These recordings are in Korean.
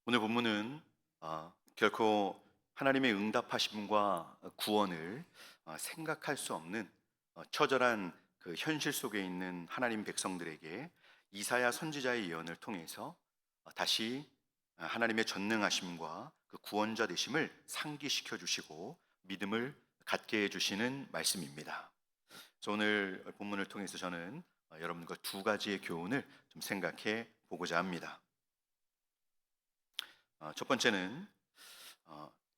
오늘 본문은 결코 하나님의 응답하심과 구원을 생각할 수 없는 처절한 그 현실 속에 있는 하나님 백성들에게 이사야 선지자의 예언을 통해서 다시 하나님의 전능하심과 그 구원자 되심을 상기시켜 주시고 믿음을 갖게 해 주시는 말씀입니다. 그래서 오늘 본문을 통해서 저는 여러분과 두 가지의 교훈을 좀 생각해 보고자 합니다. 첫 번째는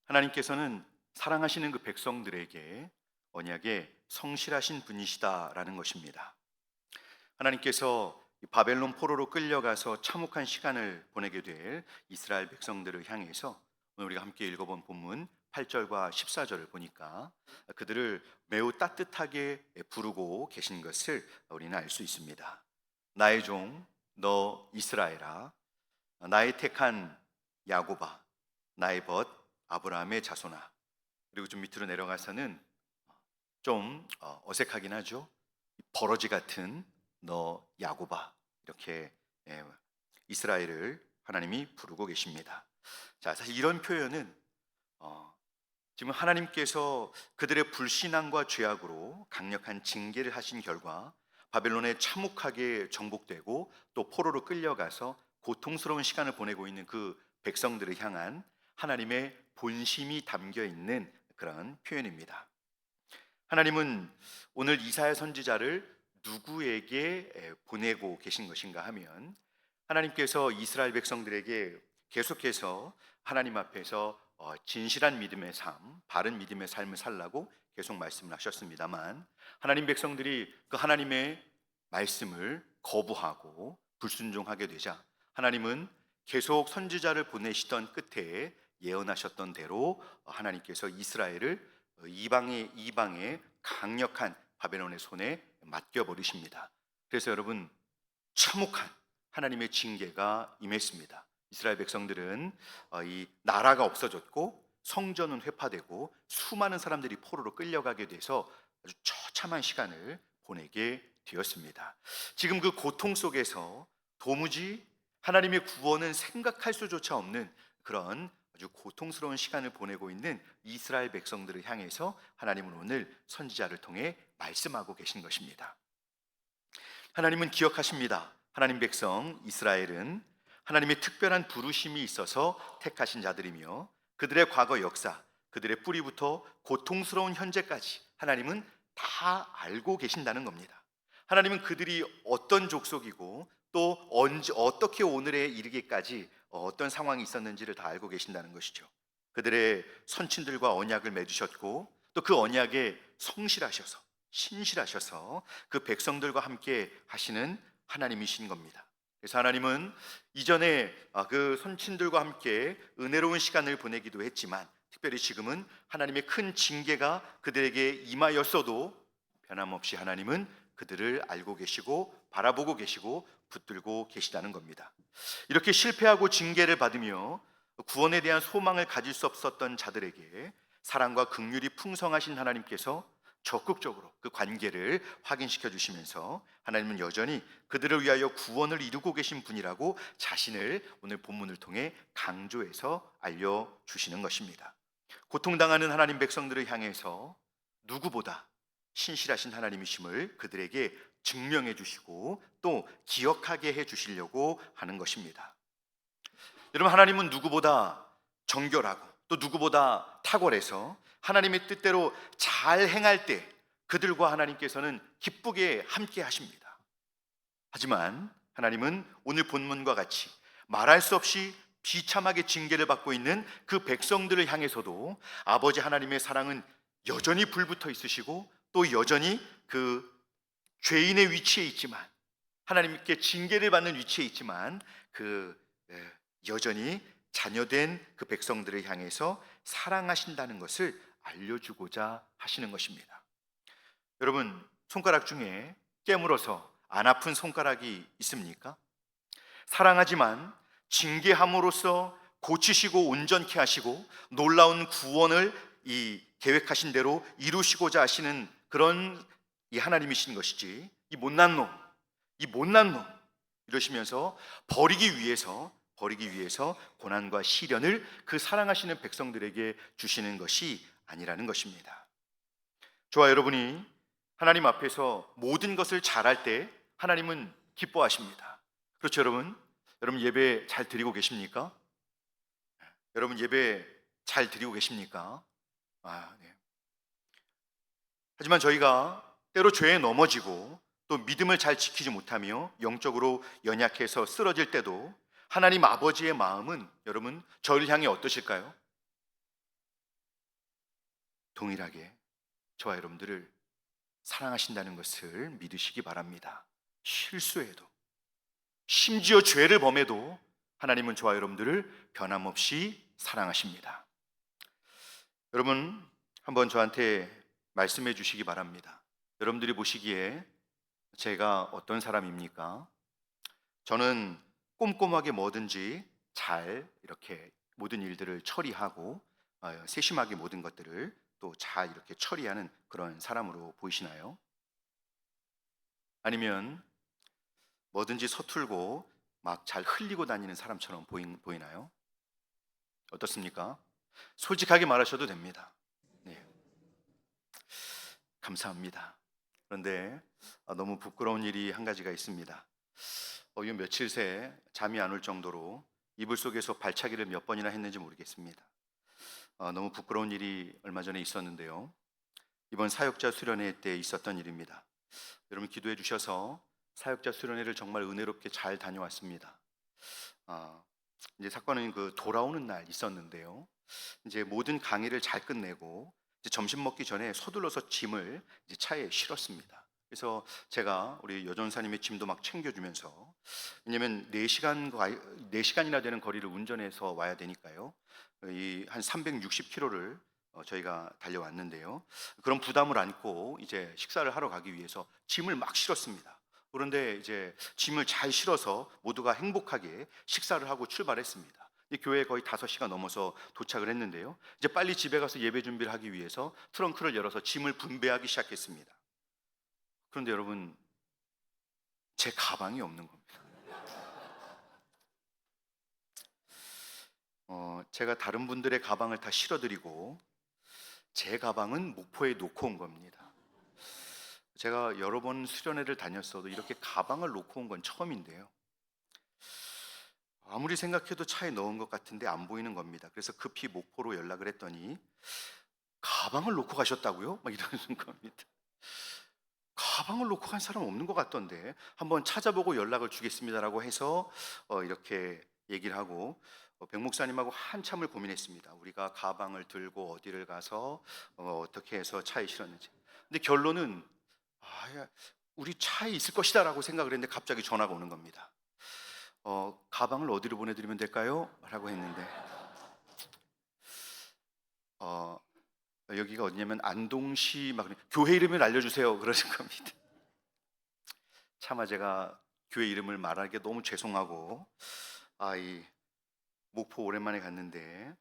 하나님께서는 사랑하시는 그 백성들에게 언약에 성실하신 분이시다라는 것입니다. 하나님께서 이 바벨론 포로로 끌려가서 참혹한 시간을 보내게 될 이스라엘 백성들을 향해서 오늘 우리가 함께 읽어본 본문 8절과 14절을 보니까 그들을 매우 따뜻하게 부르고 계신 것을 우리는 알 수 있습니다. 나의 종 너 이스라엘아, 나의 택한 야곱아, 나의 벗 아브라함의 자손아. 그리고 좀 밑으로 내려가서는 좀 어색하긴 하죠. 버러지 같은 너 야곱아, 이렇게 이스라엘을 하나님이 부르고 계십니다. 자, 사실 이런 표현은 지금 하나님께서 그들의 불신앙과 죄악으로 강력한 징계를 하신 결과 바벨론에 참혹하게 정복되고 또 포로로 끌려가서 고통스러운 시간을 보내고 있는 그 백성들을 향한 하나님의 본심이 담겨 있는 그런 표현입니다. 하나님은 오늘 이사야 선지자를 누구에게 보내고 계신 것인가 하면 하나님께서 이스라엘 백성들에게 계속해서 하나님 앞에서 진실한 믿음의 삶, 바른 믿음의 삶을 살라고 계속 말씀을 하셨습니다만 하나님 백성들이 그 하나님의 말씀을 거부하고 불순종하게 되자 하나님은 계속 선지자를 보내시던 끝에 예언하셨던 대로 하나님께서 이스라엘을 이방의 강력한 바벨론의 손에 맡겨 버리십니다. 그래서 여러분 참혹한 하나님의 징계가 임했습니다. 이스라엘 백성들은 이 나라가 없어졌고 성전은 회파되고 수많은 사람들이 포로로 끌려가게 돼서 아주 처참한 시간을 보내게 되었습니다. 지금 그 고통 속에서 도무지 하나님의 구원은 생각할 수조차 없는 그런 아주 고통스러운 시간을 보내고 있는 이스라엘 백성들을 향해서 하나님은 오늘 선지자를 통해 말씀하고 계신 것입니다. 하나님은 기억하십니다. 하나님 백성 이스라엘은 하나님의 특별한 부르심이 있어서 택하신 자들이며 그들의 과거 역사, 그들의 뿌리부터 고통스러운 현재까지 하나님은 다 알고 계신다는 겁니다. 하나님은 그들이 어떤 족속이고 또 언제 어떻게 오늘에 이르기까지 어떤 상황이 있었는지를 다 알고 계신다는 것이죠. 그들의 선친들과 언약을 맺으셨고 또 그 언약에 성실하셔서 신실하셔서 그 백성들과 함께 하시는 하나님이신 겁니다. 그래서 하나님은 이전에 그 선친들과 함께 은혜로운 시간을 보내기도 했지만 특별히 지금은 하나님의 큰 징계가 그들에게 임하였어도 변함없이 하나님은 그들을 알고 계시고 바라보고 계시고 붙들고 계시다는 겁니다. 이렇게 실패하고 징계를 받으며 구원에 대한 소망을 가질 수 없었던 자들에게 사랑과 긍휼이 풍성하신 하나님께서 적극적으로 그 관계를 확인시켜 주시면서 하나님은 여전히 그들을 위하여 구원을 이루고 계신 분이라고 자신을 오늘 본문을 통해 강조해서 알려주시는 것입니다. 고통당하는 하나님 백성들을 향해서 누구보다 신실하신 하나님이심을 그들에게 증명해 주시고 또 기억하게 해 주시려고 하는 것입니다. 여러분, 하나님은 누구보다 정결하고 또 누구보다 탁월해서 하나님의 뜻대로 잘 행할 때 그들과 하나님께서는 기쁘게 함께 하십니다. 하지만 하나님은 오늘 본문과 같이 말할 수 없이 비참하게 징계를 받고 있는 그 백성들을 향해서도 아버지 하나님의 사랑은 여전히 불붙어 있으시고 또 여전히 그 죄인의 위치에 있지만 하나님께 징계를 받는 위치에 있지만 여전히 자녀된 그 백성들을 향해서 사랑하신다는 것을 알려주고자 하시는 것입니다. 여러분, 손가락 중에 깨물어서 안 아픈 손가락이 있습니까? 사랑하지만 징계함으로써 고치시고 온전케 하시고 놀라운 구원을 이 계획하신 대로 이루시고자 하시는 그런 이 하나님이신 것이지 이 못난 놈 이러시면서 버리기 위해서 버리기 위해서 고난과 시련을 그 사랑하시는 백성들에게 주시는 것이 아니라는 것입니다. 저와 여러분이 하나님 앞에서 모든 것을 잘할 때 하나님은 기뻐하십니다. 그렇죠, 여러분? 여러분 예배 잘 드리고 계십니까? 여러분 예배 잘 드리고 계십니까? 네. 하지만 저희가 때로 죄에 넘어지고 또 믿음을 잘 지키지 못하며 영적으로 연약해서 쓰러질 때도 하나님 아버지의 마음은 여러분 저를 향해 어떠실까요? 동일하게 저와 여러분들을 사랑하신다는 것을 믿으시기 바랍니다. 실수해도 심지어 죄를 범해도 하나님은 저와 여러분들을 변함없이 사랑하십니다. 여러분 한번 저한테 말씀해 주시기 바랍니다. 여러분들이 보시기에 제가 어떤 사람입니까? 저는 꼼꼼하게 뭐든지 잘 이렇게 모든 일들을 처리하고 세심하게 모든 것들을 또 잘 이렇게 처리하는 그런 사람으로 보이시나요? 아니면 뭐든지 서툴고 막 잘 흘리고 다니는 사람처럼 보이나요? 어떻습니까? 솔직하게 말하셔도 됩니다. 네, 감사합니다. 그런데 너무 부끄러운 일이 한 가지가 있습니다. 이 며칠 새 잠이 안 올 정도로 이불 속에서 발차기를 몇 번이나 했는지 모르겠습니다. 너무 부끄러운 일이 얼마 전에 있었는데요. 이번 사역자 수련회 때 있었던 일입니다. 여러분 기도해 주셔서 사역자 수련회를 정말 은혜롭게 잘 다녀왔습니다. 이제 사건은 그 돌아오는 날 있었는데요. 이제 모든 강의를 잘 끝내고 이제 점심 먹기 전에 서둘러서 짐을 이제 차에 실었습니다. 그래서 제가 우리 여전사님의 짐도 막 챙겨주면서, 왜냐면 4시간이나 되는 거리를 운전해서 와야 되니까요. 이 한 360km를 저희가 달려왔는데요. 그런 부담을 안고 이제 식사를 하러 가기 위해서 짐을 막 실었습니다. 그런데 이제 짐을 잘 실어서 모두가 행복하게 식사를 하고 출발했습니다. 교회에 거의 5시가 넘어서 도착을 했는데요. 이제 빨리 집에 가서 예배 준비를 하기 위해서 트렁크를 열어서 짐을 분배하기 시작했습니다. 그런데 여러분, 제 가방이 없는 겁니다. 제가 다른 분들의 가방을 다 실어드리고 제 가방은 목포에 놓고 온 겁니다. 제가 여러 번 수련회를 다녔어도 이렇게 가방을 놓고 온 건 처음인데요. 아무리 생각해도 차에 넣은 것 같은데 안 보이는 겁니다. 그래서 급히 목포로 연락을 했더니 가방을 놓고 가셨다고요? 막 이러는 겁니다. 가방을 놓고 간 사람 없는 것 같던데 한번 찾아보고 연락을 주겠습니다라고 해서 이렇게 얘기를 하고 백 목사님하고 한참을 고민했습니다. 우리가 가방을 들고 어디를 가서 어떻게 해서 차에 실었는지. 근데 결론은 우리 차에 있을 것이다 라고 생각을 했는데 갑자기 전화가 오는 겁니다. 가방을 어디로 보내드리면 될까요? 라고 했는데 여기가 어디냐면 안동시 막 교회 이름을 알려주세요 그러신 겁니다. 차마 제가 교회 이름을 말하기에 너무 죄송하고 이 목포 오랜만에 갔는데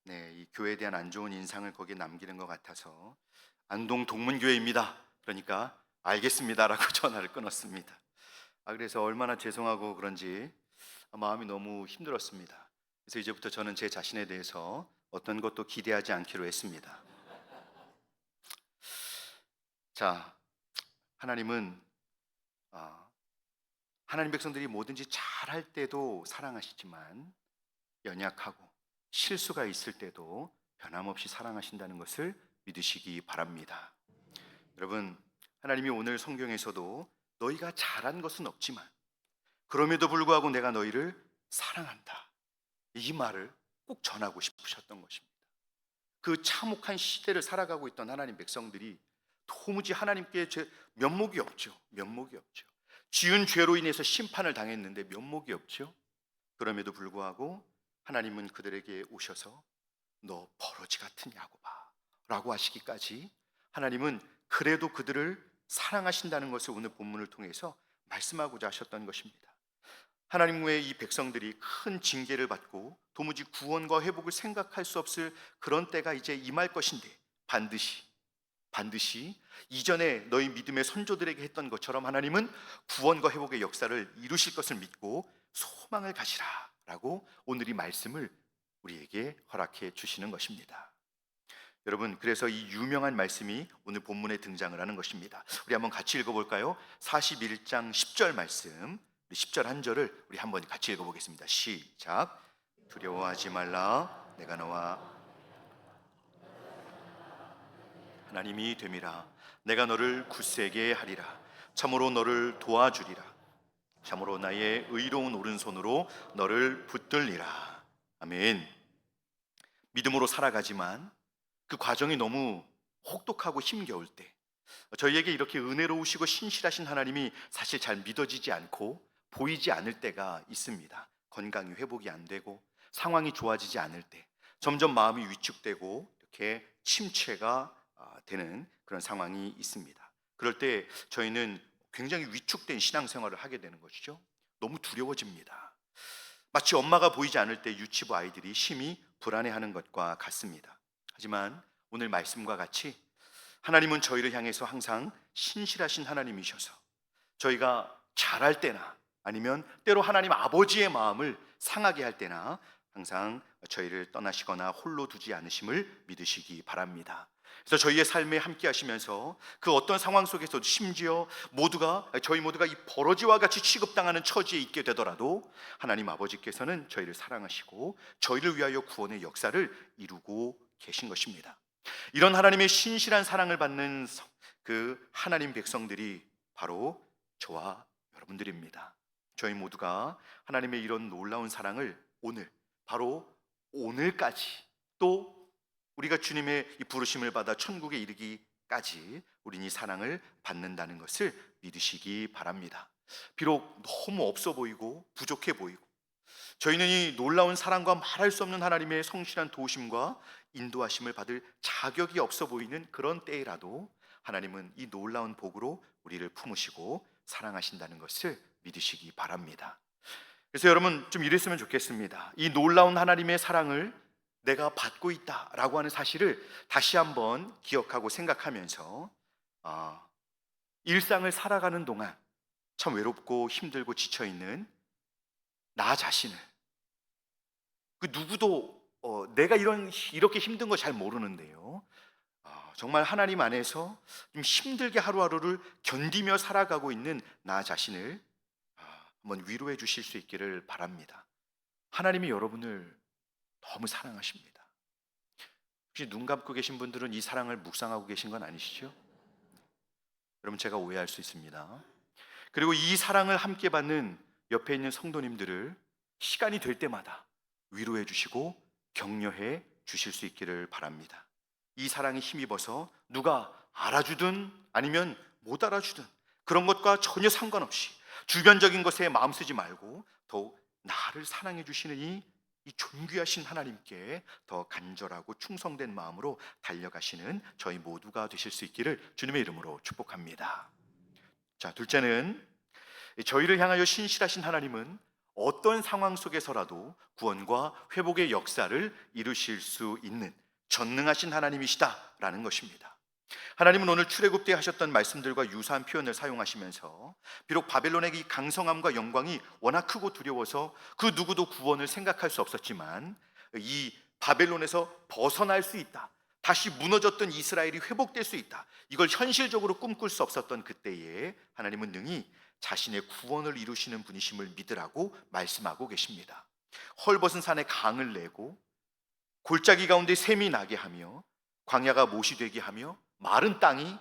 이 교회에 대한 안 좋은 인상을 거기에 남기는 것 같아서 안동 동문교회입니다. 그러니까 알겠습니다라고 전화를 끊었습니다. 그래서 얼마나 죄송하고 그런지 마음이 너무 힘들었습니다. 그래서 이제부터 저는 제 자신에 대해서 어떤 것도 기대하지 않기로 했습니다. 자, 하나님은 하나님 백성들이 뭐든지 잘할 때도 사랑하시지만 연약하고 실수가 있을 때도 변함없이 사랑하신다는 것을 믿으시기 바랍니다. 여러분, 하나님이 오늘 성경에서도 너희가 잘한 것은 없지만 그럼에도 불구하고 내가 너희를 사랑한다, 이 말을 꼭 전하고 싶으셨던 것입니다. 그 참혹한 시대를 살아가고 있던 하나님 백성들이 도무지 하나님께 면목이 없죠. 면목이 없죠. 지은 죄로 인해서 심판을 당했는데 면목이 없죠. 그럼에도 불구하고 하나님은 그들에게 오셔서 너 버러지 같은 야곱아 라고 하시기까지 하나님은 그래도 그들을 사랑하신다는 것을 오늘 본문을 통해서 말씀하고자 하셨던 것입니다. 하나님 외에 이 백성들이 큰 징계를 받고 도무지 구원과 회복을 생각할 수 없을 그런 때가 이제 임할 것인데 반드시 이전에 너희 믿음의 선조들에게 했던 것처럼 하나님은 구원과 회복의 역사를 이루실 것을 믿고 소망을 가지라 라고 오늘 이 말씀을 우리에게 허락해 주시는 것입니다. 여러분, 그래서 이 유명한 말씀이 오늘 본문에 등장을 하는 것입니다. 우리 한번 같이 읽어볼까요? 41장 10절 말씀, 10절 한 절을 우리 한번 같이 읽어보겠습니다. 시작. 두려워하지 말라, 내가 너와 하나님이 됨이라. 내가 너를 굳세게 하리라. 참으로 너를 도와주리라. 참으로 나의 의로운 오른손으로 너를 붙들리라. 아멘. 믿음으로 살아가지만 그 과정이 너무 혹독하고 힘겨울 때, 저희에게 이렇게 은혜로우시고 신실하신 하나님이 사실 잘 믿어지지 않고 보이지 않을 때가 있습니다. 건강이 회복이 안 되고 상황이 좋아지지 않을 때, 점점 마음이 위축되고 이렇게 침체가 되는 그런 상황이 있습니다. 그럴 때 저희는 굉장히 위축된 신앙생활을 하게 되는 것이죠. 너무 두려워집니다. 마치 엄마가 보이지 않을 때 유치부 아이들이 심히 불안해하는 것과 같습니다. 하지만 오늘 말씀과 같이 하나님은 저희를 향해서 항상 신실하신 하나님이셔서 저희가 잘할 때나 아니면 때로 하나님 아버지의 마음을 상하게 할 때나 항상 저희를 떠나시거나 홀로 두지 않으심을 믿으시기 바랍니다. 그래서 저희의 삶에 함께 하시면서 그 어떤 상황 속에서도 심지어 저희 모두가 이 버러지와 같이 취급당하는 처지에 있게 되더라도 하나님 아버지께서는 저희를 사랑하시고 저희를 위하여 구원의 역사를 이루고 계신 것입니다. 이런 하나님의 신실한 사랑을 받는 그 하나님 백성들이 바로 저와 여러분들입니다. 저희 모두가 하나님의 이런 놀라운 사랑을 바로 오늘까지, 또 우리가 주님의 이 부르심을 받아 천국에 이르기까지 우리는 이 사랑을 받는다는 것을 믿으시기 바랍니다. 비록 너무 없어 보이고 부족해 보이고 저희는 이 놀라운 사랑과 말할 수 없는 하나님의 성실한 도우심과 인도하심을 받을 자격이 없어 보이는 그런 때라도 하나님은 이 놀라운 복으로 우리를 품으시고 사랑하신다는 것을 믿으시기 바랍니다. 그래서 여러분 좀 이랬으면 좋겠습니다. 이 놀라운 하나님의 사랑을 내가 받고 있다라고 하는 사실을 다시 한번 기억하고 생각하면서 일상을 살아가는 동안 참 외롭고 힘들고 지쳐있는 나 자신을, 그 누구도 내가 이렇게 힘든 거 잘 모르는데요, 정말 하나님 안에서 좀 힘들게 하루하루를 견디며 살아가고 있는 나 자신을 한번 위로해 주실 수 있기를 바랍니다. 하나님이 여러분을 너무 사랑하십니다. 혹시 눈 감고 계신 분들은 이 사랑을 묵상하고 계신 건 아니시죠? 여러분, 제가 오해할 수 있습니다. 그리고 이 사랑을 함께 받는 옆에 있는 성도님들을 시간이 될 때마다 위로해 주시고 격려해 주실 수 있기를 바랍니다. 이 사랑에 힘입어서 누가 알아주든 아니면 못 알아주든 그런 것과 전혀 상관없이 주변적인 것에 마음 쓰지 말고 더욱 나를 사랑해 주시는 이 존귀하신 하나님께 더 간절하고 충성된 마음으로 달려가시는 저희 모두가 되실 수 있기를 주님의 이름으로 축복합니다. 자, 둘째는 저희를 향하여 신실하신 하나님은 어떤 상황 속에서라도 구원과 회복의 역사를 이루실 수 있는 전능하신 하나님이시다라는 것입니다. 하나님은 오늘 출애굽 때 하셨던 말씀들과 유사한 표현을 사용하시면서 비록 바벨론의 이 강성함과 영광이 워낙 크고 두려워서 그 누구도 구원을 생각할 수 없었지만 이 바벨론에서 벗어날 수 있다, 다시 무너졌던 이스라엘이 회복될 수 있다, 이걸 현실적으로 꿈꿀 수 없었던 그때에 하나님은 능히 자신의 구원을 이루시는 분이심을 믿으라고 말씀하고 계십니다. 헐벗은 산에 강을 내고 골짜기 가운데 샘이 나게 하며 광야가 못이 되게 하며 마른 땅이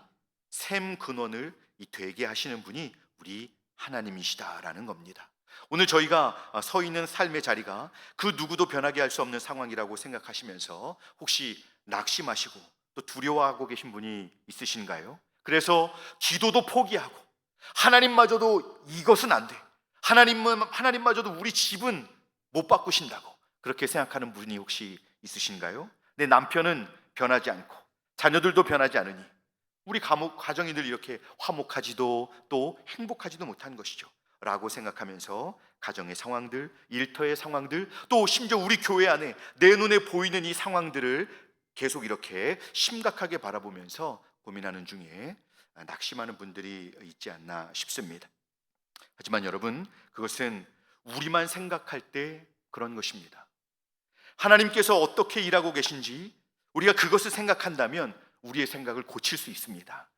샘 근원을 되게 하시는 분이 우리 하나님이시다라는 겁니다. 오늘 저희가 서 있는 삶의 자리가 그 누구도 변하게 할 수 없는 상황이라고 생각하시면서 혹시 낙심하시고 또 두려워하고 계신 분이 있으신가요? 그래서 기도도 포기하고 하나님마저도 이것은 안 돼, 하나님마저도 우리 집은 못 바꾸신다고 그렇게 생각하는 분이 혹시 있으신가요? 내 남편은 변하지 않고 자녀들도 변하지 않으니 우리 가정이 늘 이렇게 화목하지도 또 행복하지도 못한 것이죠 라고 생각하면서 가정의 상황들, 일터의 상황들, 또 심지어 우리 교회 안에 내 눈에 보이는 이 상황들을 계속 이렇게 심각하게 바라보면서 고민하는 중에 낙심하는 분들이 있지 않나 싶습니다. 하지만 여러분, 그것은 우리만 생각할 때 그런 것입니다. 하나님께서 어떻게 일하고 계신지 우리가 그것을 생각한다면 우리의 생각을 고칠 수 있습니다.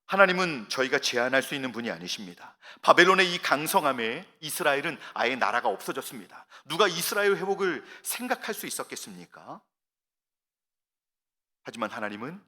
하나님은 저희가 제한할 수 있는 분이 아니십니다. 바벨론의 이 강성함에 이스라엘은 아예 나라가 없어졌습니다. 누가 이스라엘 회복을 생각할 수 있었겠습니까? 하지만 하나님은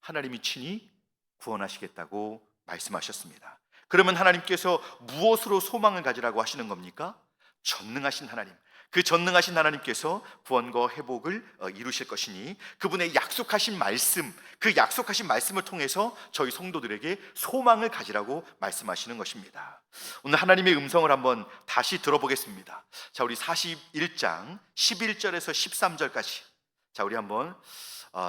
하나님이 친히 구원하시겠다고 말씀하셨습니다. 그러면 하나님께서 무엇으로 소망을 가지라고 하시는 겁니까? 전능하신 하나님, 그 전능하신 하나님께서 구원과 회복을 이루실 것이니 그분의 약속하신 말씀, 그 약속하신 말씀을 통해서 저희 성도들에게 소망을 가지라고 말씀하시는 것입니다. 오늘 하나님의 음성을 한번 다시 들어보겠습니다. 자, 우리 41장 11절에서 13절까지 자, 우리 한번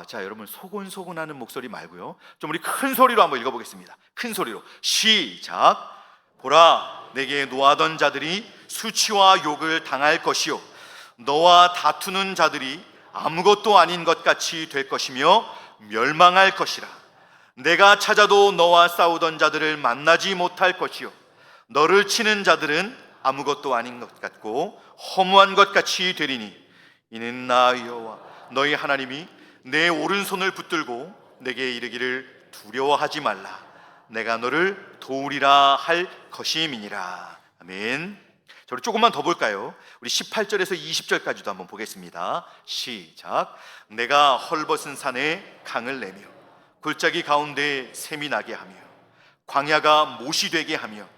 자, 여러분 소곤소곤하는 목소리 말고요, 좀 우리 큰 소리로 한번 읽어보겠습니다. 큰 소리로 시작. 보라, 내게 노하던 자들이 수치와 욕을 당할 것이요, 너와 다투는 자들이 아무것도 아닌 것 같이 될 것이며 멸망할 것이라. 내가 찾아도 너와 싸우던 자들을 만나지 못할 것이요, 너를 치는 자들은 아무것도 아닌 것 같고 허무한 것 같이 되리니 이는 나 여호와 너희 하나님이 내 오른손을 붙들고 내게 이르기를 두려워하지 말라, 내가 너를 도우리라 할 것임이니라. 아멘. 자, 우리 조금만 더 볼까요? 우리 18절에서 20절까지도 한번 보겠습니다. 시작. 내가 헐벗은 산에 강을 내며 골짜기 가운데 샘이 나게 하며 광야가 못이 되게 하며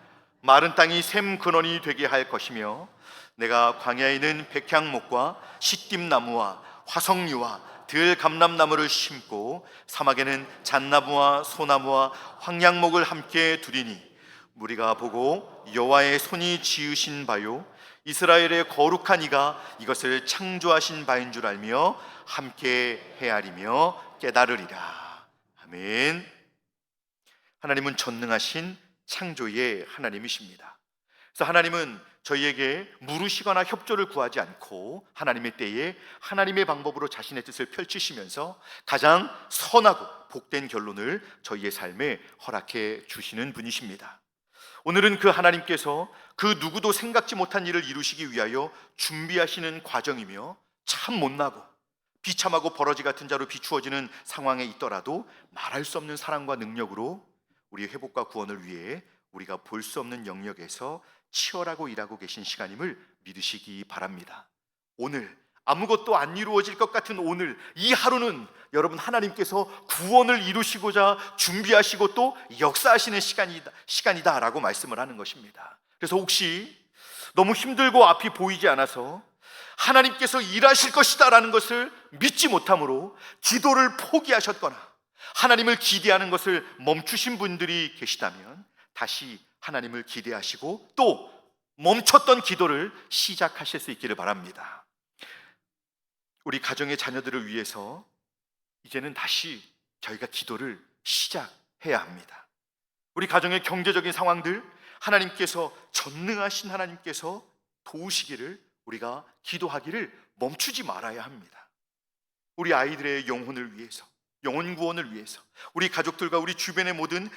마른 땅이 샘 근원이 되게 할 것이며, 내가 광야에는 백향목과 시띠나무와 화석류와 들감람나무를 심고 사막에는 잣나무와 소나무와 황량목을 함께 두리니 무리가 보고 여호와의 손이 지으신 바요 이스라엘의 거룩한 이가 이것을 창조하신 바인 줄 알며 함께 헤아리며 깨달으리라. 아멘. 하나님은 전능하신 창조의 하나님이십니다. 그래서 하나님은 저희에게 물으시거나 협조를 구하지 않고 하나님의 때에 하나님의 방법으로 자신의 뜻을 펼치시면서 가장 선하고 복된 결론을 저희의 삶에 허락해 주시는 분이십니다. 오늘은 그 하나님께서 그 누구도 생각지 못한 일을 이루시기 위하여 준비하시는 과정이며, 참 못나고 비참하고 버러지 같은 자로 비추어지는 상황에 있더라도 말할 수 없는 사랑과 능력으로 우리의 회복과 구원을 위해 우리가 볼 수 없는 영역에서 치열하고 일하고 계신 시간임을 믿으시기 바랍니다. 오늘 아무것도 안 이루어질 것 같은 오늘, 이 하루는 여러분 하나님께서 구원을 이루시고자 준비하시고 또 역사하시는 시간이다라고 말씀을 하는 것입니다. 그래서 혹시 너무 힘들고 앞이 보이지 않아서 하나님께서 일하실 것이다라는 것을 믿지 못함으로 기도를 포기하셨거나 하나님을 기대하는 것을 멈추신 분들이 계시다면 다시 하나님을 기대하시고 또 멈췄던 기도를 시작하실 수 있기를 바랍니다. 우리 가정의 자녀들을 위해서 이제는 다시 저희가 기도를 시작해야 합니다. 우리 가정의 경제적인 상황들 하나님께서, 전능하신 하나님께서 도우시기를 우리가 기도하기를 멈추지 말아야 합니다. 우리 아이들의 영혼을 위해서, 영혼 구원을 위해서, 우리 가족들과 우리 주변의 모든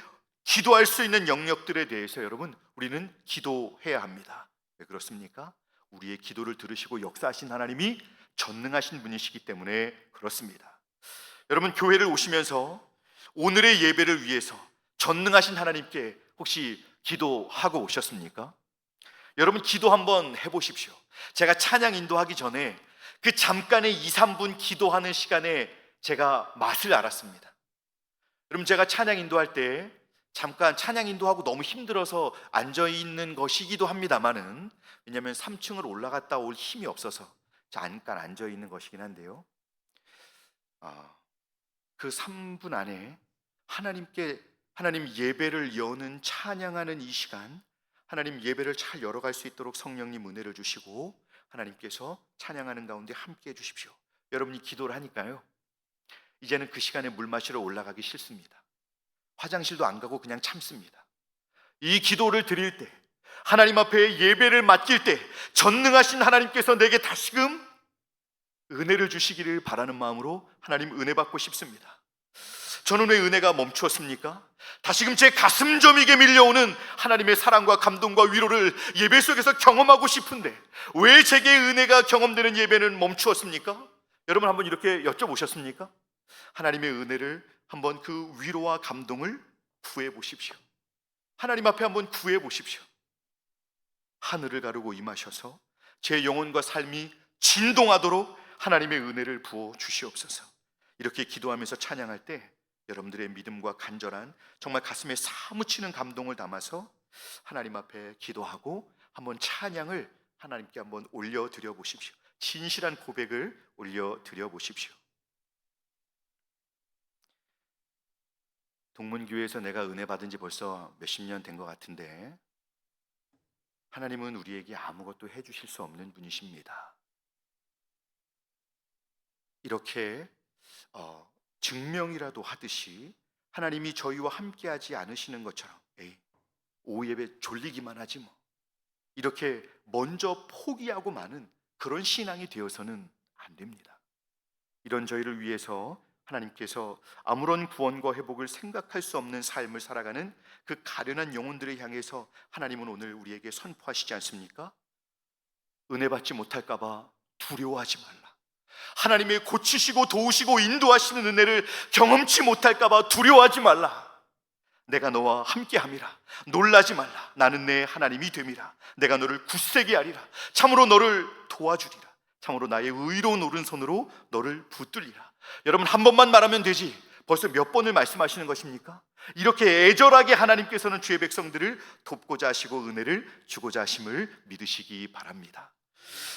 기도할 수 있는 영역들에 대해서 여러분 우리는 기도해야 합니다. 왜 그렇습니까? 우리의 기도를 들으시고 역사하신 하나님이 전능하신 분이시기 때문에 그렇습니다. 여러분 교회를 오시면서 오늘의 예배를 위해서 전능하신 하나님께 혹시 기도하고 오셨습니까? 여러분 기도 한번 해보십시오. 제가 찬양 인도하기 전에 그 잠깐의 2, 3분 기도하는 시간에 제가 맛을 알았습니다. 여러분 제가 찬양 인도할 때 잠깐 찬양 인도하고 너무 힘들어서 앉아있는 것이기도 합니다만은, 왜냐하면 3층을 올라갔다 올 힘이 없어서 잠깐 앉아있는 것이긴 한데요, 그 3분 안에 하나님 예배를 여는 찬양하는 이 시간, 하나님 예배를 잘 열어갈 수 있도록 성령님 은혜를 주시고 하나님께서 찬양하는 가운데 함께 해주십시오. 여러분이 기도를 하니까요 이제는 그 시간에 물 마시러 올라가기 싫습니다. 화장실도 안 가고 그냥 참습니다. 이 기도를 드릴 때, 하나님 앞에 예배를 맡길 때 전능하신 하나님께서 내게 다시금 은혜를 주시기를 바라는 마음으로 하나님 은혜 받고 싶습니다. 저는 왜 은혜가 멈추었습니까? 다시금 제 가슴 저미게 밀려오는 하나님의 사랑과 감동과 위로를 예배 속에서 경험하고 싶은데 왜 제게 은혜가 경험되는 예배는 멈추었습니까? 여러분 한번 이렇게 여쭤보셨습니까? 하나님의 은혜를 한번 그 위로와 감동을 구해 보십시오. 하나님 앞에 한번 구해 보십시오. 하늘을 가르고 임하셔서 제 영혼과 삶이 진동하도록 하나님의 은혜를 부어 주시옵소서. 이렇게 기도하면서 찬양할 때 여러분들의 믿음과 간절한 정말 가슴에 사무치는 감동을 담아서 하나님 앞에 기도하고 한번 찬양을 하나님께 한번 올려드려 보십시오. 진실한 고백을 올려드려 보십시오. 동문교회에서 내가 은혜 받은 지 벌써 몇십 년 된 것 같은데 하나님은 우리에게 아무것도 해주실 수 없는 분이십니다. 이렇게 증명이라도 하듯이 하나님이 저희와 함께하지 않으시는 것처럼 오후 예배 졸리기만 하지 뭐 이렇게 먼저 포기하고 마는 그런 신앙이 되어서는 안 됩니다. 이런 저희를 위해서 하나님께서 아무런 구원과 회복을 생각할 수 없는 삶을 살아가는 그 가련한 영혼들을 향해서 하나님은 오늘 우리에게 선포하시지 않습니까? 은혜 받지 못할까 봐 두려워하지 말라. 하나님의 고치시고 도우시고 인도하시는 은혜를 경험치 못할까 봐 두려워하지 말라. 내가 너와 함께함이라. 놀라지 말라. 나는 내 하나님이 됨이라. 내가 너를 굳세게 하리라. 참으로 너를 도와주리라. 참으로 나의 의로운 오른손으로 너를 붙들리라. 여러분 한 번만 말하면 되지 벌써 몇 번을 말씀하시는 것입니까? 이렇게 애절하게 하나님께서는 주의 백성들을 돕고자 하시고 은혜를 주고자 하심을 믿으시기 바랍니다.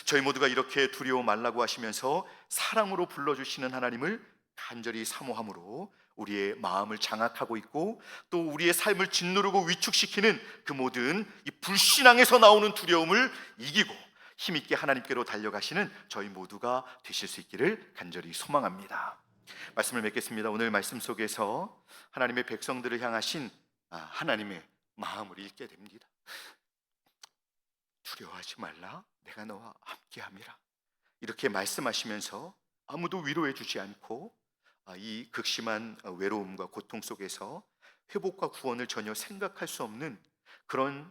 저희 모두가 이렇게 두려워 말라고 하시면서 사랑으로 불러주시는 하나님을 간절히 사모함으로 우리의 마음을 장악하고 있고 또 우리의 삶을 짓누르고 위축시키는 그 모든 이 불신앙에서 나오는 두려움을 이기고 힘있게 하나님께로 달려가시는 저희 모두가 되실 수 있기를 간절히 소망합니다. 말씀을 맺겠습니다. 오늘 말씀 속에서 하나님의 백성들을 향하신 하나님의 마음을 읽게 됩니다. 두려워하지 말라. 내가 너와 함께함이라. 이렇게 말씀하시면서 아무도 위로해 주지 않고 이 극심한 외로움과 고통 속에서 회복과 구원을 전혀 생각할 수 없는 그런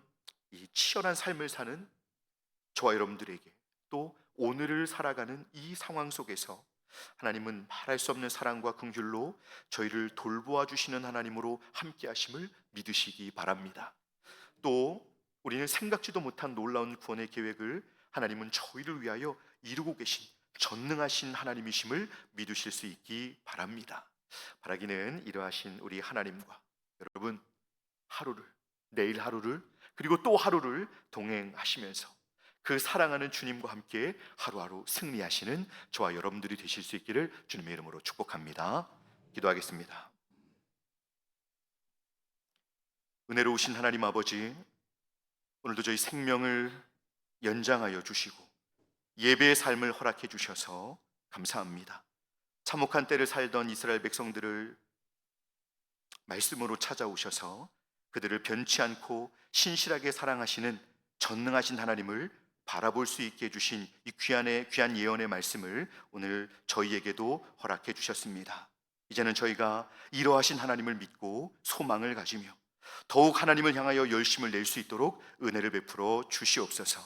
이 치열한 삶을 사는 저와 여러분들에게 또 오늘을 살아가는 이 상황 속에서 하나님은 말할 수 없는 사랑과 긍휼로 저희를 돌보아 주시는 하나님으로 함께 하심을 믿으시기 바랍니다. 또 우리는 생각지도 못한 놀라운 구원의 계획을 하나님은 저희를 위하여 이루고 계신 전능하신 하나님이심을 믿으실 수 있기 바랍니다. 바라기는 이러하신 우리 하나님과 여러분 하루를 내일 하루를 그리고 또 하루를 동행하시면서 그 사랑하는 주님과 함께 하루하루 승리하시는 저와 여러분들이 되실 수 있기를 주님의 이름으로 축복합니다. 기도하겠습니다. 은혜로우신 하나님 아버지, 오늘도 저희 생명을 연장하여 주시고 예배의 삶을 허락해 주셔서 감사합니다. 참혹한 때를 살던 이스라엘 백성들을 말씀으로 찾아오셔서 그들을 변치 않고 신실하게 사랑하시는 전능하신 하나님을 바라볼 수 있게 해주신 이 귀한 예언의 말씀을 오늘 저희에게도 허락해 주셨습니다. 이제는 저희가 이러하신 하나님을 믿고 소망을 가지며 더욱 하나님을 향하여 열심을 낼 수 있도록 은혜를 베풀어 주시옵소서.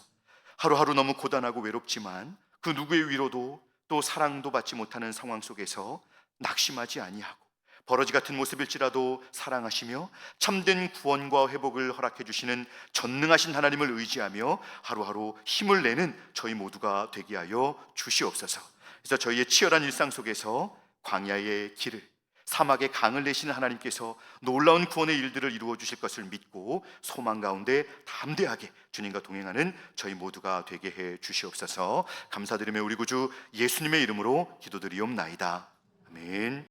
하루하루 너무 고단하고 외롭지만 그 누구의 위로도 또 사랑도 받지 못하는 상황 속에서 낙심하지 아니하고 버러지 같은 모습일지라도 사랑하시며 참된 구원과 회복을 허락해 주시는 전능하신 하나님을 의지하며 하루하루 힘을 내는 저희 모두가 되게 하여 주시옵소서. 그래서 저희의 치열한 일상 속에서 광야의 길을 사막의 강을 내시는 하나님께서 놀라운 구원의 일들을 이루어 주실 것을 믿고 소망 가운데 담대하게 주님과 동행하는 저희 모두가 되게 해 주시옵소서. 감사드리며 우리 구주 예수님의 이름으로 기도드리옵나이다. 아멘.